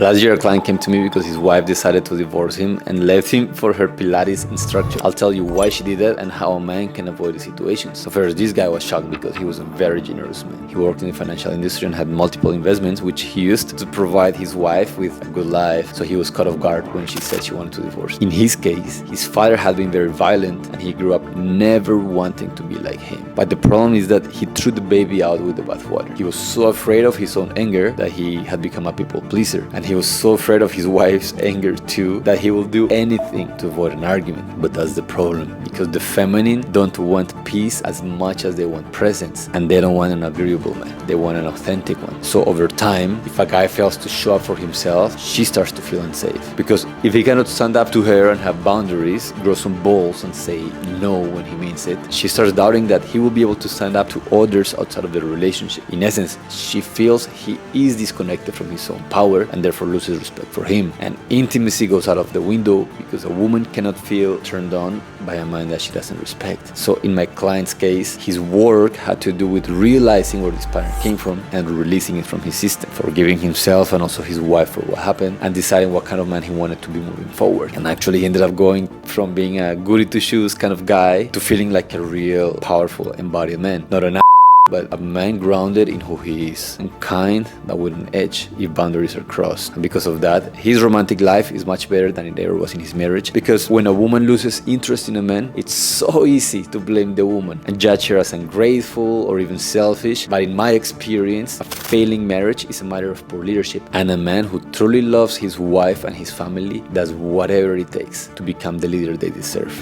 Last year, a client came to me because his wife decided to divorce him and left him for her Pilates instructor. I'll tell you why she did that and how a man can avoid the situation. So first, this guy was shocked because he was a very generous man. He worked in the financial industry and had multiple investments which he used to provide his wife with a good life. So he was caught off guard when she said she wanted to divorce. In his case, his father had been very violent and he grew up never wanting to be like him. But the problem is that he threw the baby out with the bathwater. He was so afraid of his own anger that he had become a people pleaser. And he was so afraid of his wife's anger too that he will do anything to avoid an argument. But that's the problem, because the feminine don't want peace as much as they want presence, and they don't want an agreeable man. They want an authentic one. So over time, if a guy fails to show up for himself, she starts to feel unsafe, because if he cannot stand up to her and have boundaries, grow some balls and say no when he means it, she starts doubting that he will be able to stand up to others outside of the relationship. In essence, she feels he is disconnected from his own power and therefore loses respect for him, and intimacy goes out of the window because a woman cannot feel turned on by a man that she doesn't respect. So in my client's case, his work had to do with realizing where this pattern came from and releasing it from his system, forgiving himself and also his wife for what happened, and deciding what kind of man he wanted to be moving forward. And actually he ended up going from being a goody two shoes kind of guy to feeling like a real powerful embodied man, not an but a man grounded in who he is, and kind but with an edge if boundaries are crossed. And because of that, his romantic life is much better than it ever was in his marriage, because when a woman loses interest in a man, it's so easy to blame the woman and judge her as ungrateful or even selfish. But in my experience, a failing marriage is a matter of poor leadership, and a man who truly loves his wife and his family does whatever it takes to become the leader they deserve.